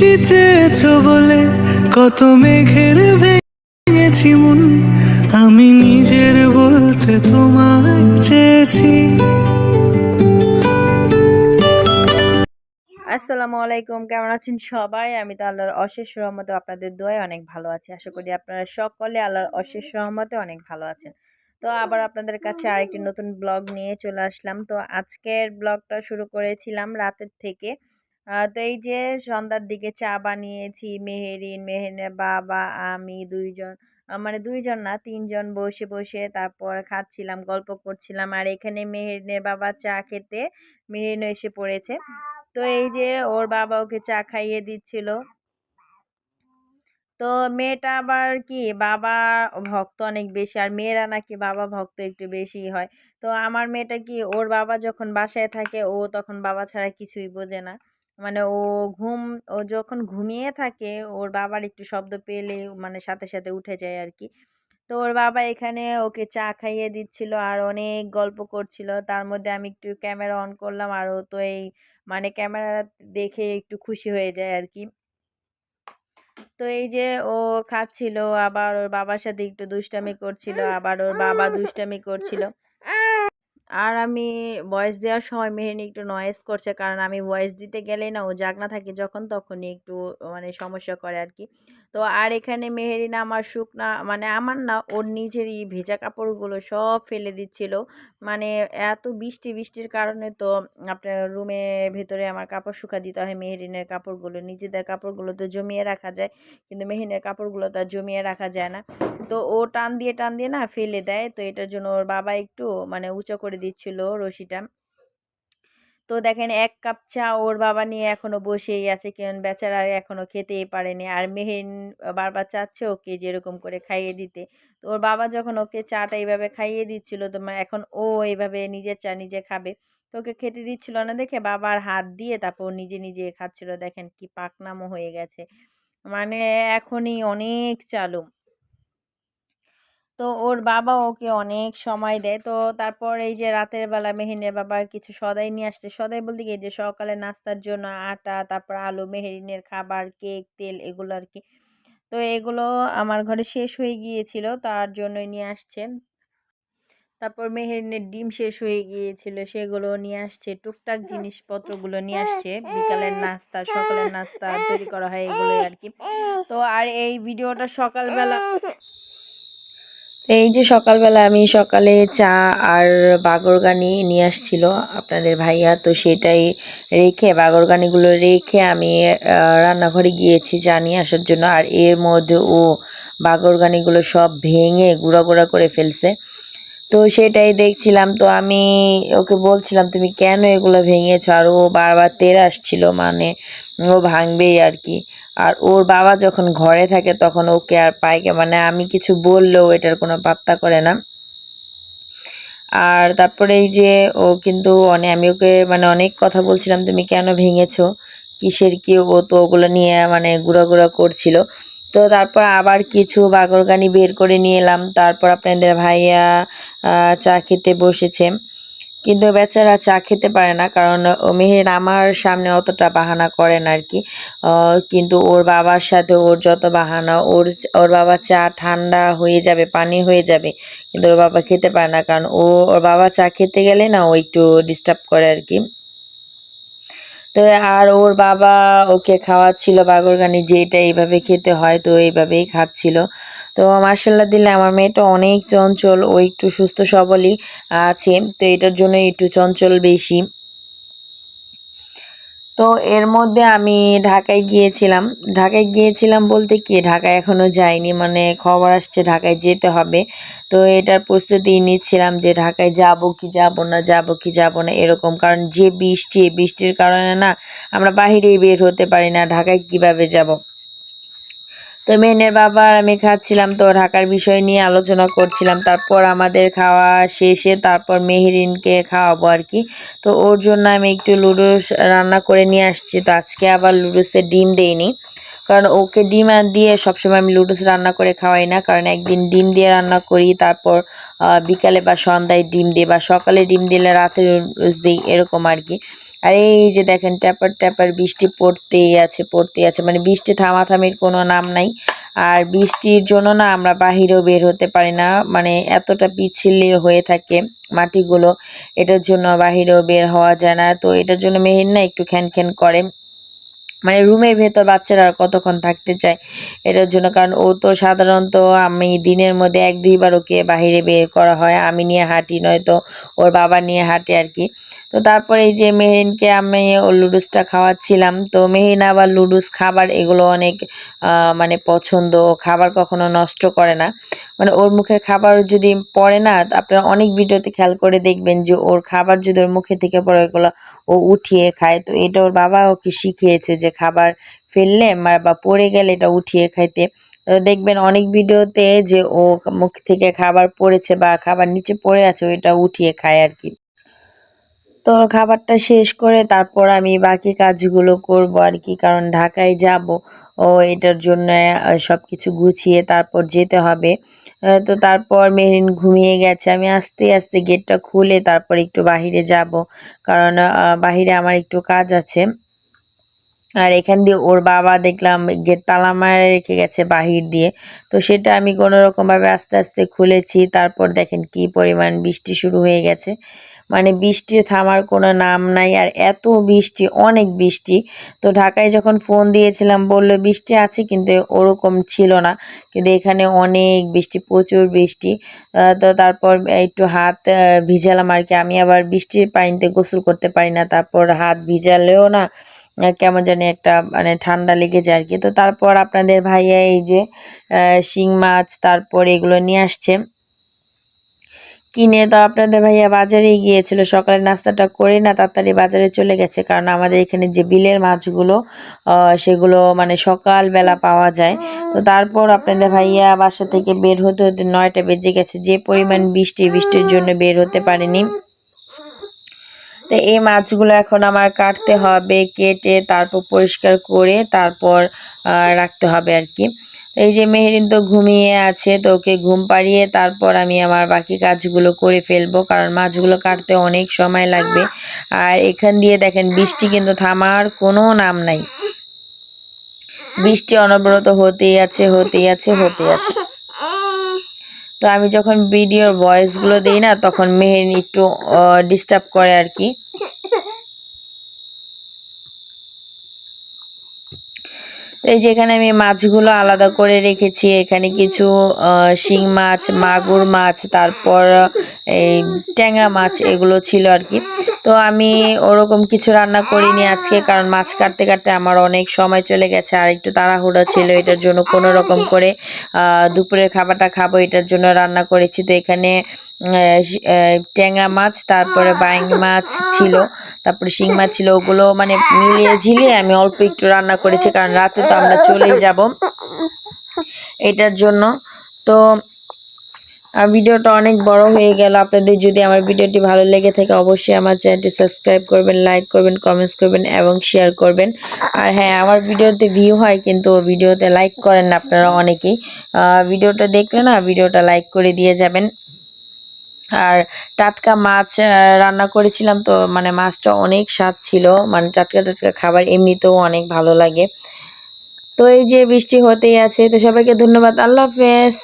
বৃষ্টি চেয়েছো বলে কত মেঘের ভেঙেছি মন, আমি নিজের বলতে তোমায় চেয়েছি। আসসালামু আলাইকুম, কেমন আছেন সবাই? আমি তো আল্লাহর অশেষ রহমতে আপনাদের দোয়ায় অনেক ভালো আছি। আশা করি আপনারা সকলে আল্লাহর অশেষ রহমতে অনেক ভালো আছেন। তো আবার আপনাদের কাছে আরেকটি নতুন ব্লগ নিয়ে চলে আসলাম। তো আজকের ব্লগটা শুরু করেছিলাম রাতের থেকে। তো এই যে সন্ধ্যার দিকে চা বানিয়েছি, মেহেরিনের বাবা, আমি দুইজন, মানে দুইজন না তিনজন বসে বসে তারপর খাচ্ছিলাম, গল্প করছিলাম। আর এখানে মেহেরিনের বাবা চা খেতে মেহেরিনও এসে পড়েছে। তো এই যে ওর বাবা ওকে চা খাইয়ে দিচ্ছিল। তো মেয়েটা আবার কি বাবা ভক্ত অনেক বেশি, আর মেয়েরা নাকি বাবা ভক্ত একটু বেশি হয়। তো আমার মেয়েটা কি ওর বাবা যখন বাসায় থাকে ও তখন বাবা ছাড়া কিছুই বোঝে না। মানে ও যখন ঘুমিয়ে থাকে ওর বাবার একটু শব্দ পেলে মানে সাথে সাথে উঠে যায় আর কি। তো ওর বাবা এখানে ওকে চা খাইয়ে দিচ্ছিল আর অনেক গল্প করছিল। তার মধ্যে আমি একটু ক্যামেরা অন করলাম আর ও তো এই মানে ক্যামেরা দেখে একটু খুশি হয়ে যায় আর কি। তো এই যে ও খাচ্ছিল, আবার ওর বাবার সাথে একটু দুষ্টামি করছিল, আবার ওর বাবা দুষ্টামি করছিল। আর আমি ভয়েস দেওয়ার সময় মেহেরনি একটু নয়েজ করছে, কারণ আমি ভয়েস দিতে গেলেই না ও জাগনা থাকে যখন তখনই একটু মানে সমস্যা করে আর কি। তো আর এখানে মেহেরিনা আমার শুকনা মানে আমার না ওর নিজেরই ভেজা কাপড়গুলো সব ফেলে দিচ্ছিল। মানে এত বৃষ্টির কারণে তো আপনার রুমের ভেতরে আমার কাপড় শুকা দিতে হয়। মেহেরিনের কাপড়গুলো, নিজেদের কাপড়গুলো তো জমিয়ে রাখা যায়, কিন্তু মেহেরিনের কাপড়গুলো তো আর জমিয়ে রাখা যায় না। তো ও টান দিয়ে না ফেলে দেয়। তো এটার জন্য ওর বাবা একটু মানে উঁচু করে দিচ্ছিল রশিটা। তো দেখেন ১ কাপ চা ওর বাবা নিয়ে এখনো বসেই আছে, কারণ বেচারা এখনো খেতেই পারেনি। আর মেহের বারবার চাচ্ছে ওকে যেরকম করে খাইয়ে দিতে। তো ওর বাবা যখন ওকে চাটা এইভাবে খাইয়ে দিচ্ছিল, তো এখন ও এইভাবে নিজের চা নিজে খাবে। তো ওকে খেতে দিচ্ছিল না দেখে বাবার হাত দিয়ে তারপর নিজে খাচ্ছিল। দেখেন কি পাকনামো হয়ে গেছে, মানে এখনই অনেক চালু। তো ওর বাবা ওকে অনেক সময় দেয়। তো তারপর এই যে রাতের বেলা মেহেরিনের বাবা কিছু সদাই নিয়ে আসছে। সদাই বলতে কি, যে সকালে নাস্তার জন্য আটা, তারপর আলু, মেহেরিনের খাবার, কেক, তেল এগুলো আর কি। তো এগুলো আমার ঘরে শেষ হয়ে গিয়েছিল, তার জন্যই নিয়ে আসছেন। তারপর মেহেরিনের ডিম শেষ হয়ে গিয়েছিল, সেগুলো নিয়ে আসছে। টুকটাক জিনিসপত্রগুলো নিয়ে আসছে। বিকালের নাস্তা, সকালের নাস্তা তৈরি করা হয় এগুলোই আর কি। তো আর এই ভিডিওটা সকালবেলা, এই যে সকালবেলা আমি সকালে চা আর বাগরগানি নিয়ে আসছিল আপনাদের ভাইয়া, তো সেটাই রেখে বাগরগানিগুলো রেখে আমি রান্নাঘরে গিয়েছি চা নিয়ে আসার জন্য। আর এর মধ্যে ও বাগরগানিগুলো সব ভেঙে গুঁড়া করে ফেলছে। তো সেটাই দেখছিলাম। তো আমি ওকে বলছিলাম তুমি কেন এগুলো ভেঙেছো, আর ও বারবার তেড়ে আসছিল, মানে ও ভাঙবেই আর কি। আর ওর বাবা যখন ঘরে থাকে তখন ওকে আর পাইকে মানে আমি কিছু বললেও এটার কোনো পাত্তা করে না। আর তারপরে এই যে ও কিন্তু আমি ওকে মানে অনেক কথা বলছিলাম তুমি কেন ভেঙেছো, কিসের কি, ও তো ওগুলো নিয়ে মানে গুঁড়া করছিল। তো তারপর আবার কিছু বাগরগানি বের করে নিয়ে এলাম। তারপর আপনাদের ভাইয়া চা খেতে বসেছে, কিন্তু বেচারা চা খেতে পারে না, কারণ ও মেহের আমার সামনে অতটা বাহানা করে না আর কি। কিন্তু ওর বাবার সাথে ওর যত বাহানা, ওর বাবা চা ঠান্ডা হয়ে যাবে, পানি হয়ে যাবে, কিন্তু ওর বাবা খেতে পারে না, কারণ ওর বাবা চা খেতে গেলে না ও একটু ডিস্টার্ব করে আর কি। তো আর ওর বাবা ওকে খাওয়াচ্ছিল বাগরগানি, যে এটা এইভাবে খেতে হয়, তো এইভাবেই খাচ্ছিল। তো মার্শাল্লাহ দিলে আমার মেয়েটা অনেক চঞ্চল, ও একটু সুস্থ সবলই আছে, তো এটার জন্য একটু চঞ্চল বেশি। তো এর মধ্যে আমি ঢাকায় গিয়েছিলাম বলতে কি ঢাকায় এখনো যাইনি, মানে খবর আসছে ঢাকায় যেতে হবে। তো এটার প্রস্তুতি নিচ্ছিলাম যে ঢাকায় যাব কি যাব না এরকম, কারণ যে বৃষ্টির কারণে না আমরা বাহিরেই বের হতে পারি না, ঢাকায় কিভাবে যাব। তো মেহেনের বাবা আর আমি খাচ্ছিলাম, তো ঢাকার বিষয় নিয়ে আলোচনা করছিলাম। তারপর আমাদের খাওয়া শেষে তারপর মেহেরিনকে খাওয়াবো আর কি। তো ওর জন্য আমি একটু লুডুস রান্না করে নিয়ে আসছি। তো আজকে আবার লুডুসের ডিম দেইনি, কারণ ওকে ডিম আর দিয়ে সবসময় আমি লুডুস রান্না করে খাওয়াই না, কারণ একদিন ডিম দিয়ে রান্না করি, তারপর বিকালে বা সন্ধ্যায় ডিম দিই, বা সকালে ডিম দিলে রাতে লুডুস দিই এরকম আর কি। আর এই যে দেখেন ট্যাপার ট্যাপার বৃষ্টি পড়তেই আছে, মানে বৃষ্টি থামাথামির কোনো নাম নাই। আর বৃষ্টির জন্য না আমরা বাহিরেও বের হতে পারি না, মানে এতটা পিচ্ছিলে হয়ে থাকে মাটিগুলো, এটার জন্য বাহিরেও বের হওয়া যায় না। তো এটার জন্য মেহের না একটু খ্যান করে, মানে রুমের ভেতর বাচ্চারা আর কতক্ষণ থাকতে চায় এটার জন্য। কারণ ও তো সাধারণত আমি দিনের মধ্যে 1-2 বার ওকে বাহিরে বের করা হয়, আমি নিয়ে হাঁটি নয়তো ওর বাবা নিয়ে হাঁটে আর কি। তো তারপরে এই যে মেহেরিনকে আমি ওর লুডুসটা খাওয়াচ্ছিলাম। তো মেহেরিন আবার লুডুস খাবার এগুলো অনেক মানে পছন্দ, ও খাবার কখনো নষ্ট করে না। মানে ওর মুখের খাবার যদি পড়ে না, আপনারা অনেক ভিডিওতে খেয়াল করে দেখবেন যে ওর খাবার যদি ওর মুখে থেকে পড়ে ওগুলো ও উঠিয়ে খায়। তো এটা ওর বাবা ওকে শিখিয়েছে যে খাবার ফেললে বা পড়ে গেলে এটা উঠিয়ে খাইতে। তো দেখবেন অনেক ভিডিওতে যে ও মুখ থেকে খাবার পড়েছে বা খাবার নিচে পড়ে আছে, ওইটা উঠিয়ে খায় আর কি। তো খাবারটা শেষ করে তারপর আমি বাকি কাজগুলো করব আর কি, কারণ ঢাকায় যাব। ও এটার জন্য সবকিছু গুছিয়ে তারপর যেতে হবে। তো তারপর মেরিন ঘুমিয়ে গেছে, আমি আস্তে আস্তে গেটটা খুলে তারপর একটু বাহিরে যাব, কারণ বাহিরে আমার একটু কাজ আছে। আর এখান দিয়ে ওর বাবা দেখলাম গেট তালা মারে রেখে গেছে বাহির দিয়ে। তো সেটা আমি কোনো রকম ভাবে আস্তে আস্তে খুলেছি। তারপর দেখেন কি পরিমাণ বৃষ্টি শুরু হয়ে গেছে, মানে বৃষ্টির থামার কোনো নাম নাই। আর এত বৃষ্টি, অনেক বৃষ্টি। তো ঢাকায় যখন ফোন দিয়েছিলাম বললো বৃষ্টি আছে, কিন্তু ওরকম ছিল না। কিন্তু এখানে অনেক বৃষ্টি, প্রচুর বৃষ্টি। তো তারপর একটু হাত ভিজালাম আর কি। আমি আবার বৃষ্টির পানিতে গোসল করতে পারি না, তারপর হাত ভিজালেও না কেমন জানি একটা মানে ঠান্ডা লেগে যায় আর কি। তো তারপর আপনাদের ভাইয়া এই যে শিং মাছ তারপর এগুলো নিয়ে আসছে কিনে। তো আপনাদের ভাইয়া বাজারে গিয়েছিল, সকালে নাস্তাটা করে না তাড়াতাড়ি বাজারে চলে গেছে, কারণ আমাদের এখানে যে বিলের মাছগুলো সেগুলো মানে সকালবেলা পাওয়া যায়। তো তারপর আপনাদের ভাইয়া বাসা থেকে বের হতে হতে 9টা বেজে গেছে, যে পরিমাণ বৃষ্টির জন্য বের হতে পারেনি। তো এই মাছগুলো এখন আমার কাটতে হবে, কেটে তারপর পরিষ্কার করে তারপর রাখতে হবে আর কি। এই যে মেহেরিন তো ঘুমিয়ে আছে, তো ওকে ঘুম পাড়িয়ে তারপর আমি আমার বাকি কাজগুলো করে ফেলবো, কারণ মাছগুলো কাটতে অনেক সময় লাগবে। আর এখান দিয়ে দেখেন বৃষ্টি কিন্তু থামার কোনো নাম নাই, বৃষ্টি অনবরত হতেই আছে। তো আমি যখন ভিডিওর ভয়েসগুলো দিই না, তখন মেহেরিন একটু ডিস্টার্ব করে আর কি। এই যে এখানে আমি মাছগুলো আলাদা করে রেখেছি, এখানে কিছু শিং মাছ, মাগুর মাছ, তারপর এই ট্যাংরা মাছ এগুলো ছিল আর কি। তো আমি ওরকম কিছু রান্না করিনি আজকে, কারণ মাছ কাটতে কাটতে আমার অনেক সময় চলে গেছে, আর একটু তাড়াহুড়া ছিল। এটার জন্য কোনো রকম করে দুপুরের খাবারটা খাবো, এটার জন্য রান্না করেছি। তো এখানে ট্যাংরা মাছ, তারপরে বাইং মাছ ছিল, তারপরে শিং মাছ ছিল, ওগুলো মানে মিলিয়ে ঝিলিয়ে আমি অল্প একটু রান্না করেছি, কারণ রাতে তো আমরা চলেই যাব এটার জন্য। তো ভিডিওটা অনেক বড় হয়ে গেল। আপনাদের যদি আমার ভিডিওটি ভালো লেগে থাকে অবশ্যই আমার চ্যানেলটি সাবস্ক্রাইব করবেন, লাইক করবেন, কমেন্টস করবেন এবং শেয়ার করবেন। আর হ্যাঁ, আমার ভিডিওতে ভিউ হয় কিন্তু ভিডিওতে লাইক করেন না আপনারা অনেকেই। ভিডিওটা দেখলে না ভিডিওটা লাইক করে দিয়ে যাবেন। আর টাটকা মাছ রান্না করেছিলাম, তো মানে মাছটা অনেক স্বাদ ছিল, মানে টাটকা টাটকা খাবার এমনিতেও অনেক ভালো লাগে। তো এই যে বৃষ্টি হতেই আছে, তো সবাইকে ধন্যবাদ, আল্লাহ হাফেজ।